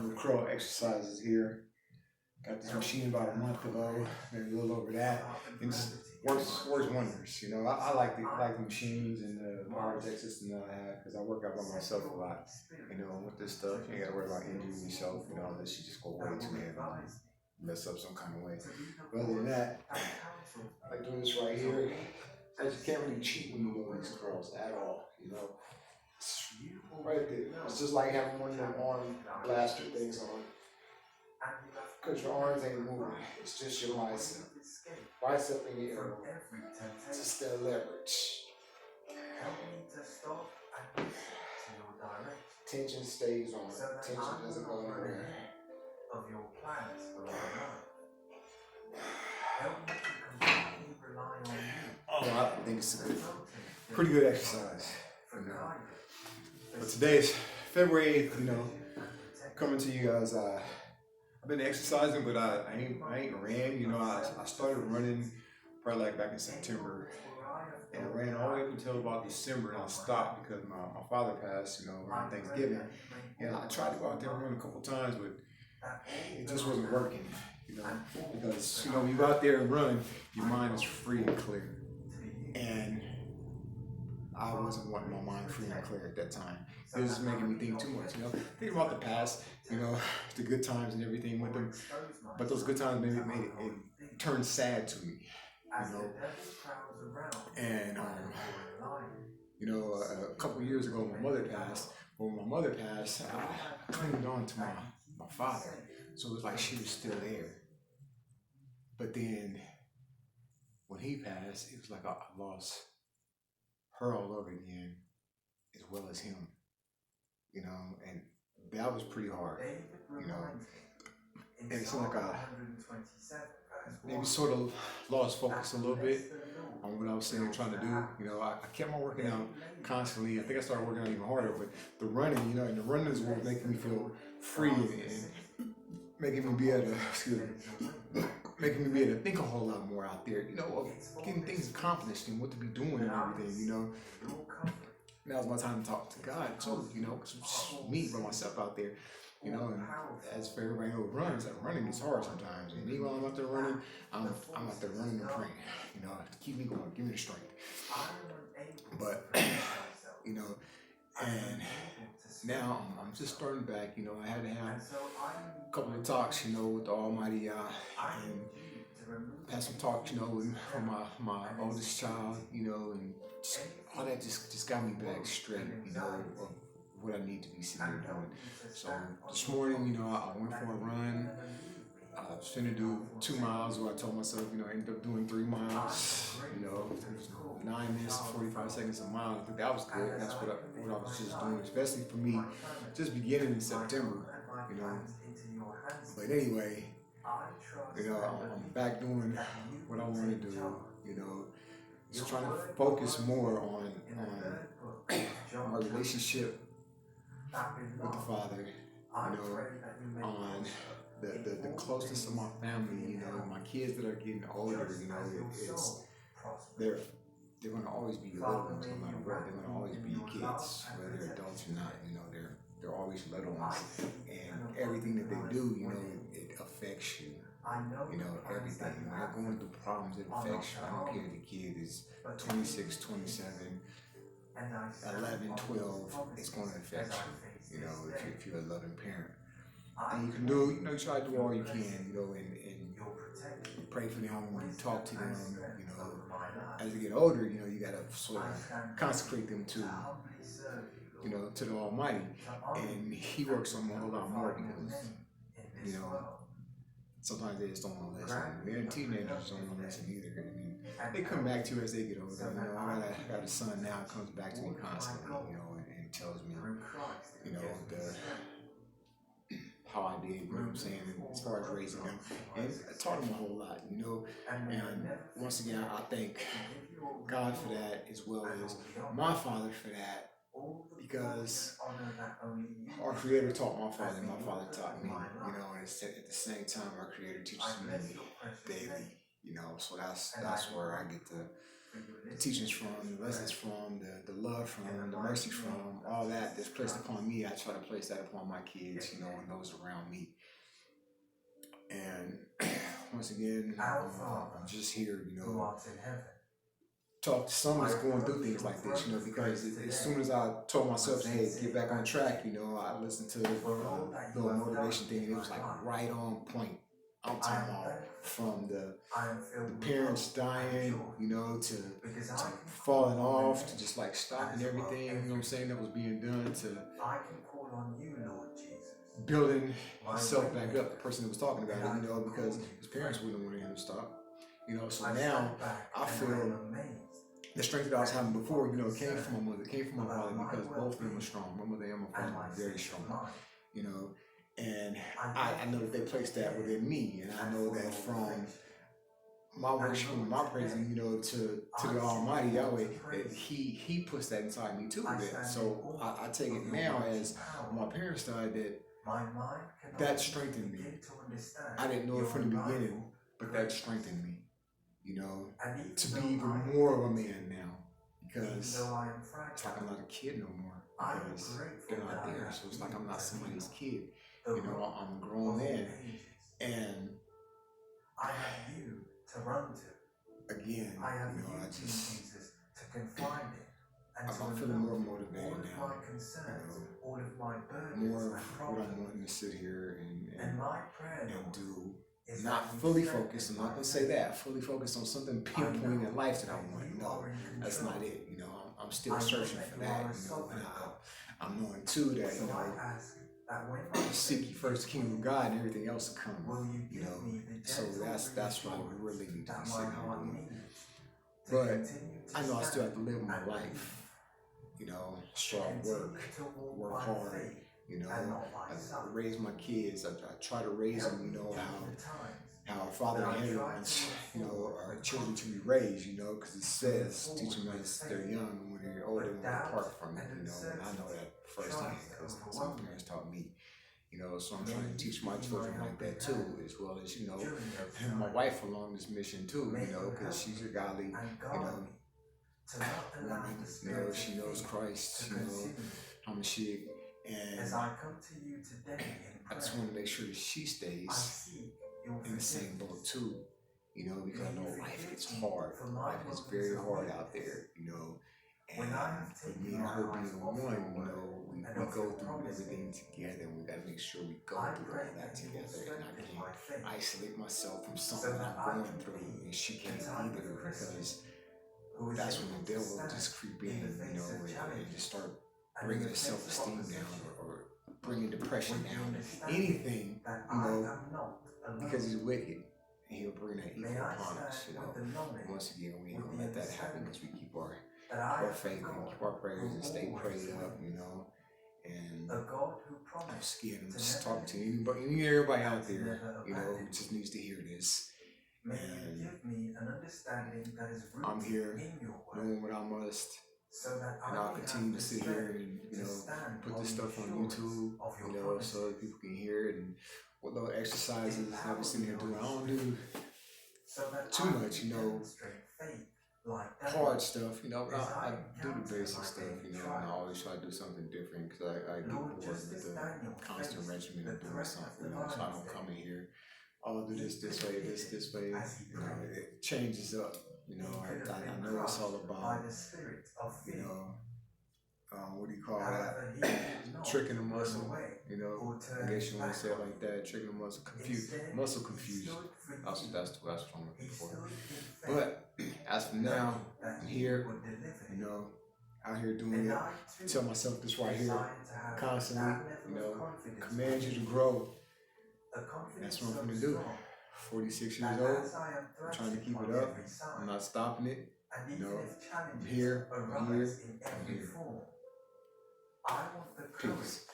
little curl exercises here. Got this machine about a month ago, maybe a little over that. It just works wonders. You know, I like the machines and the Powertech system that I have because I work out by myself a lot. You know, with this stuff, you ain't gotta worry about injuring yourself. You know, unless you just go way too heavy and mess up some kind of way. But other than that, I like doing this right here. I just can't really cheat when you know these curls at all. You know, it's right there. It's just like having one of them arm blaster things on. Because your arms ain't moving. It's just your bicep. Bicep in the air. It's just their leverage. Tension stays on. Tension doesn't go anywhere. Oh, I think it's a pretty good exercise. You know. But today is February 8th, you know, coming to you guys. I've been exercising, but I ain't ran. You know, I started running probably like back in September, and I ran all the way up until about December, and I stopped because my father passed, you know, around Thanksgiving. And I tried to go out there and run a couple times, but it just wasn't working, you know, because, you know, when you go out there and run, your mind is free and clear. And I wasn't wanting my mind free and clear at that time. It was making me think too much, you know. Think about the past, you know, the good times and everything with them. But those good times made it turn sad to me, you know. And, you know, a couple years ago, my mother passed. When my mother passed, I clinged on to my father. So it was like she was still there. But then when he passed, it was like I lost her all over again, as well as him, you know, and that was pretty hard, you know. And it seemed like I maybe sort of lost focus a little bit on what I was saying and trying to do. You know, I kept on working out constantly. I think I started working out even harder, but the running, you know, and the running is what was making me feel free and making me be able to, making me be able to think a whole lot more out there, you know, of getting things accomplished and what to be doing and everything, you know. Now's my time to talk to God too, you know, because it's me by myself out there, you know. And as for everybody who runs, like running is hard sometimes. And even when I'm out there running, I'm out there running and praying, you know, to keep me going, give me the strength. But, you know, and now I'm just starting back, you know. I had to have a couple of talks, you know, with the Almighty, and had some talks, you know, with my oldest child, you know, and all that just got me back straight, you know, of what I need to be sitting here doing. So this morning, you know, I went for a run. I was finna do 2 miles, where I told myself, you know, I ended up doing 3 miles, you know, 9 minutes and 45 seconds a mile. I think that was good. That's what I was just doing, especially for me, just beginning in September, you know. But anyway, you know, I'm back doing what I want to do, you know, just trying to focus more on my relationship with the Father, you know, on the closeness of my family, you know, my kids that are getting older, you know, they're going to always be your little ones no matter what. They're going to always be your kids, whether they're adults or not, you know, they're always little ones. And everything that they do, you know, it affects you. You know, everything. When they're going through problems, it affects you. I don't care if the kid is 26, 27, 11, 12, it's going to affect you, you know, if you're a loving parent. And you can do, you know, you try to do all you can, you know, and pray for them, and talk to them, you know. As they get older, you know, you got to sort of consecrate them to, you know, to the Almighty. And He works on them a whole lot more because, you know, sometimes they just don't want to listen. They're teenagers, don't want to listen either. I mean, they come back to you as they get older. You know, I got a son now who comes back to me constantly, you know, and tells me, you know, how I did, you know what I'm saying, as far as raising them. And I taught them a whole lot, you know. And once again, I thank God for that, as well as my father for that. Because our Creator taught my father, and my father taught me, you know, and at the same time, our Creator teaches me daily, you know. So that's where I get to the teachings from, the lessons from, the love from, the mercy from, all that's placed upon me. I try to place that upon my kids, you know, and those around me. And once again, I'm just here, you know, talk to someone that's going through things like this, you know, because as soon as I told myself, hey, get back on track, you know, I listened to the little motivation thing, and it was like right on point. I'm talking about from the parents dying, you know, to falling off, to just like stopping everything, you know what I'm saying, that was being done, to building himself back up, the person that was talking about it, you know, because his parents wouldn't want him to stop, you know. So now I feel the strength that I was having before, you know, came from my mother, came from my father, because both of them were strong. My mother and my father were very strong, you know, and I know that they placed that within me, and I know that from my worship and my praising, you know, to the Almighty Yahweh, that He puts that inside me too. That so I take it now as when my parents died, that strengthened me. I didn't know it from the beginning, but that strengthened me, you know, to be even more of a man now, because it's like I'm not a kid no more, because they're not there. So it's like I'm not somebody's kid, you know, I'm a grown man, and I have you to run to. Again, you know, I just, I'm feeling more motivated now, you know, more of what I'm wanting to sit here and do. Not fully focused, I'm not going to say that, fully focused on something pinpoint in life that I want. No, that's not it, you know, I'm still searching for that, you know, and I'm knowing too that, you know, seek ye first the kingdom of God and everything else will come, you know, so that's what I really need to be sitting here doing. But I know I still have to live my life, you know, strong work hard, you know, I raise my kids, I try to raise them, you know, how our Father in heaven wants, you know, our children to be raised, you know, because it says, teach them as they're young, and when they're older, they won't depart from it, you know, and I know that firsthand, because some parents taught me, you know, so I'm trying to teach my children like that too, as well as, you know, and my wife along this mission too, you know, because she's a godly, you know, woman, you know, she knows Christ, you know, Hamashiach, and I just want to make sure that she stays in the same boat too, you know, because I know life gets hard, life is very hard out there, you know, and me and her being one, you know, we go through everything together, and we got to make sure we go through all that together, and I can't isolate myself from something I'm going through, and she can't either, because that's when the devil will just creep in, you know, and just start bringing his self-esteem down, or bringing depression down, anything, you know, because he's wicked, and he'll bring that evil upon us, you know. Once again, we ain't gonna let that happen, because we keep our faith and keep our prayers and stay prayed up, you know. And I'm scared. I'm just talking to anybody, everybody out there, you know, who just needs to hear this. And I'm here doing what I must, and I'll continue to sit here and, you know, put this stuff on YouTube, you know, so that people can hear it. And what little exercises I was sitting here doing, I don't do too much, you know, hard stuff, you know, I do the basic stuff, you know, and I always try to do something different, because I get bored with the constant regimen of doing something, you know, so I don't come in here, oh, do this way, this way, you know, it changes up, you know, I know it's all about, you know, what do you call that, tricking the muscle, you know, I guess you want to say it like that, tricking the muscle, muscle confusion, that's what I'm looking for. But as for now, I'm here, you know, out here doing it, tell myself this right here, constantly, you know, command you to grow, that's what I'm going to do. 46 years old, I'm trying to keep it up, I'm not stopping it, you know, I'm here, I'm here, I'm here. Peace.